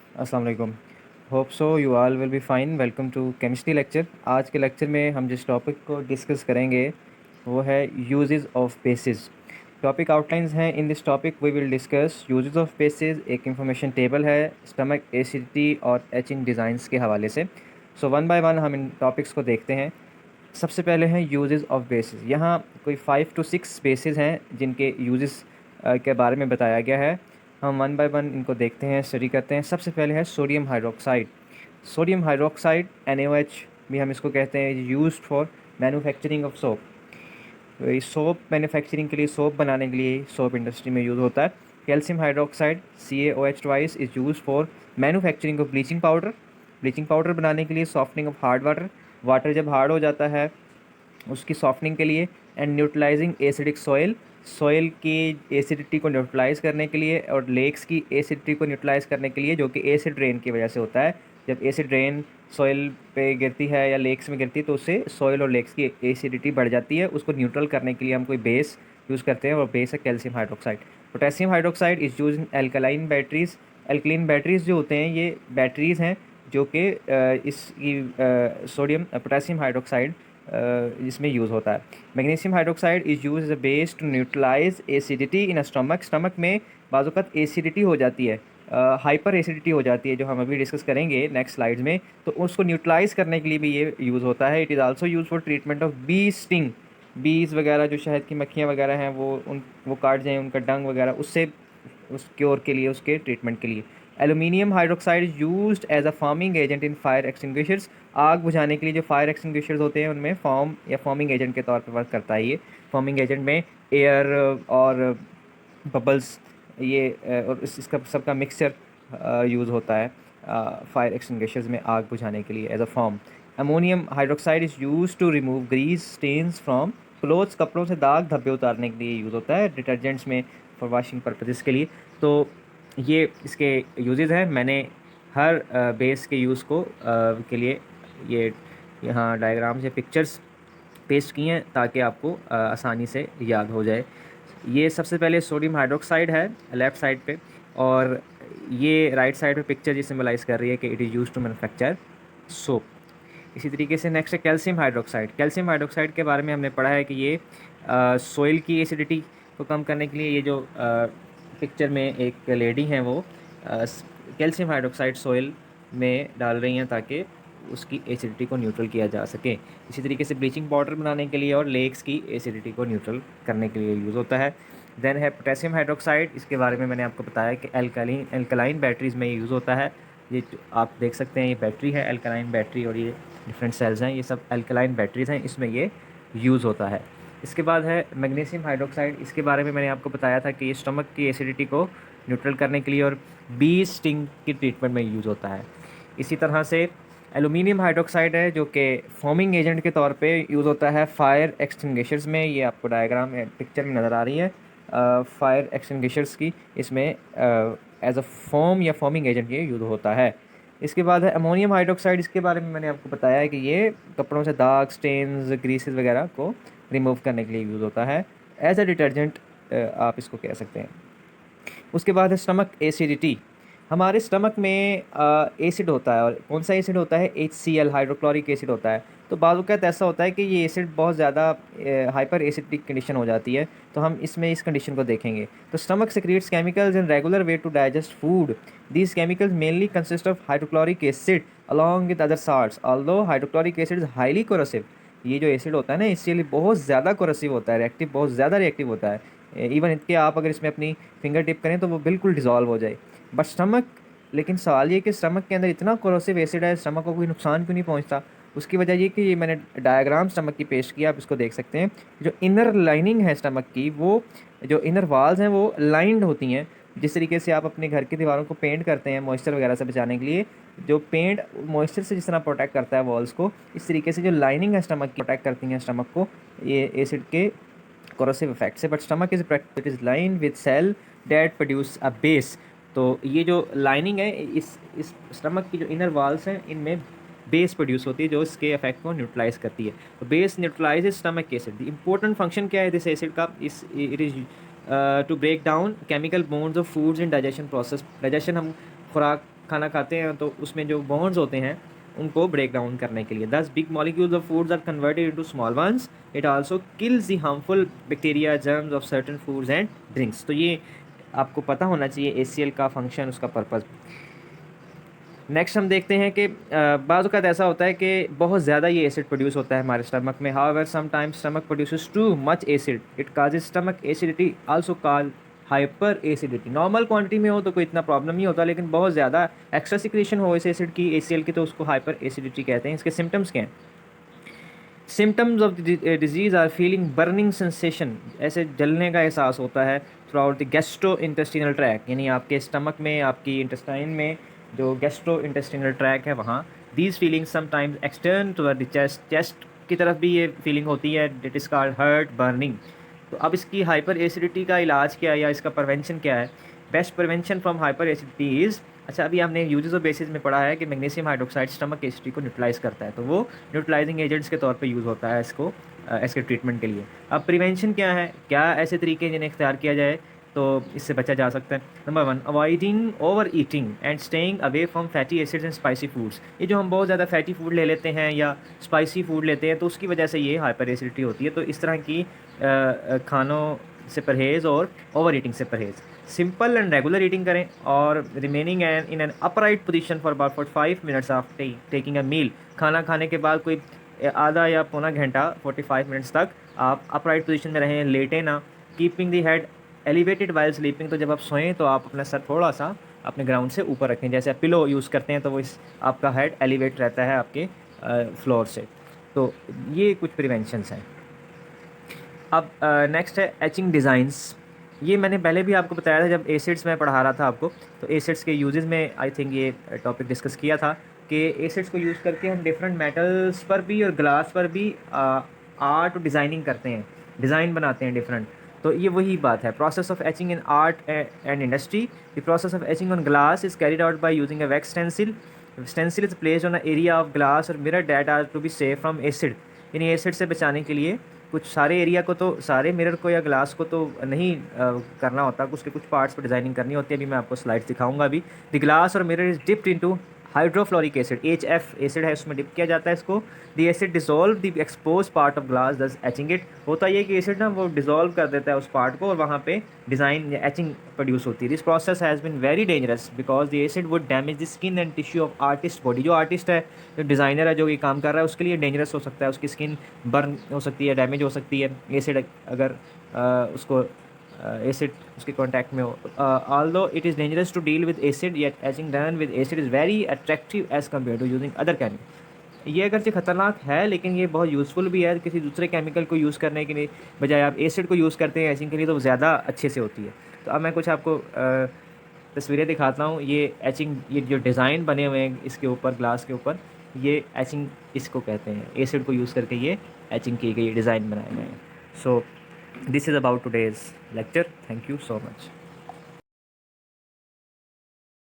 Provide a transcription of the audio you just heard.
अस्सलाम वालेकुम। Hope so you all will be fine. Welcome to chemistry lecture. आज के लेक्चर में हम जिस टॉपिक को डिस्कस करेंगे वो है uses of bases. Topic outlines हैं। In this topic we will discuss uses of bases. एक इंफॉर्मेशन टेबल है स्टमक एसिडिटी और एचिंग डिज़ाइंस के हवाले से। सो वन बाय वन हम इन टॉपिक्स को देखते हैं। सबसे पहले हैं यूजेस ऑफ बेसिस। यहाँ कोई 5 to 6 बेसिस हैं जिनके यूजेस के बारे में बताया गया है। हम वन बाय वन इनको देखते हैं, स्टडी करते हैं। सबसे पहले है sodium hydroxide. Sodium hydroxide NaOH भी हम इसको कहते हैं, used for manufacturing of soap. Soap manufacturing के लिए, सोप बनाने के लिए सोप इंडस्ट्री में यूज़ होता है। Calcium hydroxide CaOH twice is use for manufacturing of bleaching powder. Bleaching powder बनाने के लिए, softening of hard water, water जब हार्ड हो जाता है उसकी सॉफ्टनिंग के लिए। And neutralising acidic soil, soil की एसिडिटी को न्यूट्रलाइज़ करने के लिए, और लेक्स की एसिडिटी को न्यूट्रलाइज़ करने के लिए, जो कि एसिड रेन की वजह से होता है। जब एसिड रेन सॉइल पे गिरती है या लेक्स में गिरती है तो उससे सॉइल और लेक्स की एसिडिटी बढ़ जाती है। उसको न्यूट्रल करने के लिए हम कोई बेस यूज़ करते हैं, और बेस है calcium hydroxide. Potassium hydroxide is use in alkaline batteries. Alkaline batteries जो होते हैं ये बैटरीज़ हैं जो कि इसकी सोडियम पोटेशियम हाइड्रोक्साइड इसमें यूज़ होता है। Magnesium hydroxide is use as a base to neutralize acidity in stomach. Stomach में बाज़ एसिडिटी हो जाती है, हाइपर एसिडिटी हो जाती है, जो हम अभी डिस्कस करेंगे नेक्स्ट स्लाइड्स में। तो उसको न्यूट्रलाइज करने के लिए भी ये यूज़ होता है। It is also use for treatment of bee sting. Bees वगैरह जो शहद की मक्खियाँ वगैरह हैं वो काट जाएँ, उनका डंग वगैरह, उससे उस क्योर के लिए, उसके ट्रीटमेंट के लिए। Aluminium hydroxide is used as a forming agent in fire extinguishers. आग बुझाने के लिए जो फायर एक्सटिंग्विशर्स होते हैं उनमें फॉर्म या फॉर्मिंग एजेंट के तौर पर वर्क करता है ये। फॉर्मिंग एजेंट में एयर और बबल्स, ये और इसका सबका मिक्सचर यूज़ होता है फायर एक्सटिंग्विशर्स में आग बुझाने के लिए as a form. Ammonium hydroxide is use to remove grease stains from clothes. कपड़ों से दाग धब्बे उतारने के लिए यूज़ होता है, डिटर्जेंट्स में, फॉर वॉशिंग पर्पजेज़ के लिए। तो ये इसके यूजेस हैं। मैंने हर बेस के यूज़ को के लिए ये यहाँ डायग्राम्स या पिक्चर्स पेस्ट किए हैं ताकि आपको आसानी से याद हो जाए। ये सबसे पहले सोडियम हाइड्रोक्साइड है लेफ़्ट साइड पे, और ये राइट साइड पे पिक्चर ये सिम्बलाइज़ कर रही है कि it is used to manufacture soap. इसी तरीके से नेक्स्ट है कैल्शियम हाइड्रोक्साइड। कैल्शियम हाइड्रोक्साइड के बारे में हमने पढ़ा है कि ये सोइल की एसिडिटी को कम करने के लिए, ये जो पिक्चर में एक लेडी हैं वो कैल्शियम हाइड्रोक्साइड सोइल में डाल रही हैं ताकि उसकी एसिडिटी को न्यूट्रल किया जा सके। इसी तरीके से ब्लीचिंग पाउडर बनाने के लिए और लेक्स की एसिडिटी को न्यूट्रल करने के लिए यूज़ होता है। देन है पोटेशियम हाइड्रोक्साइड। इसके बारे में मैंने आपको बताया कि एल्कलाइन बैटरीज़ में यूज़ होता है। ये आप देख सकते हैं, ये बैटरी है एल्कलाइन बैटरी, और ये डिफरेंट सेल्स हैं, ये सब एल्कलाइन बैटरीज़ हैं, इसमें ये यूज़ होता है। इसके बाद है मैग्नीशियम हाइड्रोक्साइड। इसके बारे में मैंने आपको बताया था कि ये स्टमक की एसिडिटी को न्यूट्रल करने के लिए और बी स्टिंग की ट्रीटमेंट में यूज़ होता है। इसी तरह से एलुमिनियम हाइड्रोक्साइड है जो कि फॉर्मिंग एजेंट के तौर पे यूज़ होता है फायर एक्सटिंग्विशर्स में। ये आपको डायग्राम में पिक्चर में नज़र आ रही है फायर एक्सटिंग्विशर्स की, इसमें एज अ फॉर्म या फॉर्मिंग एजेंट ये यूज़ होता है। इसके बाद है अमोनियम हाइड्रोक्साइड। इसके बारे में मैंने आपको बताया है कि ये कपड़ों से दाग, स्टेन्स, ग्रीसेस वगैरह को रिमूव करने के लिए यूज़ होता है, एज अ डिटर्जेंट आप इसको कह सकते हैं। उसके बाद है स्टमक एसिडिटी। हमारे स्टमक में एसिड होता है, और कौन सा एसिड होता है? HCl, हाइड्रोक्लोरिक एसिड होता है। तो बाज़ ऐसा होता है कि ये एसिड बहुत ज़्यादा हाइपर एसिडिक कंडीशन हो जाती है, तो हम इसमें इस कंडीशन को देखेंगे। तो stomach secretes chemicals in regular way to digest food. These chemicals mainly consist of hydrochloric acid along with other salts, although hydrochloric acid is highly corrosive. ये जो एसिड होता है ना, इसके लिए बहुत ज़्यादा कोरोसिव होता है, रिएक्टिव, बहुत ज़्यादा रिएक्टिव होता है। इवन इनके आप अगर इसमें अपनी फिंगर टिप करें तो वो बिल्कुल डिज़ोल्व हो जाए। बट स्टमक, लेकिन सवाल ये कि स्टमक के अंदर इतना कोरोसिव एसिड है, स्टमक को कोई नुकसान क्यों नहीं पहुंचता? उसकी वजह ये कि ये मैंने डायग्राम स्टमक की पेश किया, आप इसको देख सकते हैं। जो इनर लाइनिंग है स्टमक की, वो जो इनर वाल्स हैं वो लाइंड होती हैं। जिस तरीके से आप अपने घर की दीवारों को पेंट करते हैं मॉइस्चर वगैरह से बचाने के लिए, जो पेंट मॉइस्चर से जिस तरह प्रोटेक्ट करता है वॉल्स को, इस तरीके से जो लाइनिंग है स्टमक की प्रोटेक्ट करती हैं स्टमक को ये एसिड के corrosive effect से। But stomach is it is line with cell that produce a base. तो ये जो लाइनिंग है, इस स्टमक की जो इनर वाल्स हैं इनमें बेस प्रोड्यूस होती है जो इसके इफेक्ट को न्यूट्रलाइज करती है। तो base neutralize stomach acid. The important function क्या है दिस एसिड का? इस it is to break down chemical bonds of foods in digestion process. Digestion, हम खुराक खाना खाते हैं तो उसमें जो बॉन्ड्स होते हैं उनको ब्रेक डाउन करने के लिए। Thus big molecules of foods are converted into small ones. It also kills the harmful bacteria germs of certain foods and drinks. तो ये आपको पता होना चाहिए ACL का फंक्शन, उसका पर्पज़। नेक्स्ट हम देखते हैं कि बाज़ औक़ात ऐसा होता है कि बहुत ज़्यादा ये एसिड प्रोड्यूस होता है हमारे स्टमक में। However sometimes stomach produces too much acid, it causes stomach acidity, also called hyper acidity. Normal quantity में हो तो कोई इतना प्रॉब्लम नहीं होता, लेकिन बहुत ज़्यादा एक्स्ट्रा सिक्रेशन हो इस एसिड की, ACL की, तो उसको हाइपर एसिडिटी कहते हैं। इसके सिम्टम्स क्या हैं? Symptoms of disease are feeling burning sensation, ऐसे जलने का एहसास होता है throughout the gastro intestinal tract, यानी आपके स्टमक में, आपकी इंटेस्टाइन में जो गैस्ट्रो इंटेस्टिनल ट्रैक है वहाँ। These feelings sometimes extend to the chest, chest की तरफ भी ये फीलिंग होती है। It is called heart burning. तो अब इसकी हाइपर एसिडिटी का इलाज क्या है या इसका प्रिवेंशन क्या है? Best prevention from hyper acidity is, अच्छा अभी आपने यूजेस ऑफ बेसिस में पढ़ा है कि मैग्नीशियम हाइड्रोक्साइड स्टमक एसिडिटी को न्यूट्रलाइज़ करता है, तो वो न्यूट्रलाइजिंग एजेंट्स के तौर पे यूज़ होता है इसको इसके ट्रीटमेंट के लिए। अब प्रिवेंशन क्या है, क्या ऐसे तरीके जिन्हें इख्तियार किया जाए तो इससे बचा जा सकता है? Number 1, avoiding over eating and staying away from fatty acids and spicy foods. ये जो हम बहुत ज़्यादा फैटी फूड ले लेते हैं या स्पाइसी फूड लेते हैं तो उसकी वजह से ये हाइपर एसिडिटी होती है। तो इस तरह की खानों से परहेज़ और ओवर ईटिंग से परहेज़। सिंपल एंड रेगुलर ईटिंग करें और remaining in an upright position for about 45 minutes after taking a meal. खाना खाने के बाद कोई आधा या पौना घंटा 45 मिनट्स तक आप अपराइट पोजीशन में रहें, लेटें ना। Keeping the head elevated while sleeping, तो जब आप सोएं तो आप अपना सर थोड़ा सा अपने ग्राउंड से ऊपर रखें, जैसे आप पिलो यूज़ करते हैं तो वो इस आपका हेड एलिवेट रहता है आपके फ्लोर से। तो ये कुछ प्रिवेंशंस हैं। अब नेक्स्ट है एचिंग डिज़ाइंस। ये मैंने पहले भी आपको बताया था जब एसिड्स में पढ़ा रहा था आपको, तो एसिड्स के यूजेस में आई थिंक ये टॉपिक डिस्कस किया था कि एसिड्स को यूज़ करके हम डिफरेंट मेटल्स पर भी और ग्लास पर भी आर्ट और डिज़ाइनिंग करते हैं, डिज़ाइन बनाते हैं डिफरेंट। तो ये वही बात है। Process of etching in art and industry, the process of etching on glass is carried out by using a wax stencil. Stencil is placed on a area of glass और mirror that are to be safe from acid. यानी acid से बचाने के लिए कुछ सारे area को, तो सारे मिरर को या ग्लास को तो नहीं करना होता, उसके कुछ पार्ट्स पर डिज़ाइनिंग करनी होती है। अभी मैं आपको स्लाइड्स दिखाऊंगा अभी। द ग्लास और mirror is dipped into hydrofluoric acid, HF acid है, उसमें डिप किया जाता है इसको। The acid dissolve the expose part of glass दस एचिंग इट। होता ये कि एसिड ना वो डिसॉल्व कर देता है उस पार्ट को और वहाँ पे डिज़ाइन या एचिंग प्रोड्यूस होती है। This process has been very dangerous because the acid would damage the skin and tissue of artist body. जो आर्टिस्ट है, जो डिज़ाइनर है, जो ये काम कर रहा है, उसके लिए डेंजरस हो सकता है, उसकी स्किन बर्न हो सकती है, डैमेज हो सकती है एसिड अगर उसको एसिड उसके कांटेक्ट में हो। Although it is dangerous to deal with acid, yet etching done with acid is very attractive as compare to using other chemical. ये अगरचे ख़तरनाक है लेकिन ये बहुत यूज़फुल भी है। किसी दूसरे केमिकल को यूज़ करने के लिए बजाय आप एसिड को यूज़ करते हैं एचिंग के लिए, तो ज़्यादा अच्छे से होती है। तो अब मैं कुछ आपको तस्वीरें दिखाता हूँ। ये एचिंग, ये जो डिज़ाइन बने हुए हैं इसके ऊपर, ग्लास के ऊपर, ये एचिंग इसको कहते हैं। एसिड को यूज़ करके ये एचिंग की गई डिज़ाइन बनाए गए हैं। So this is about today's lecture. Thank you so much.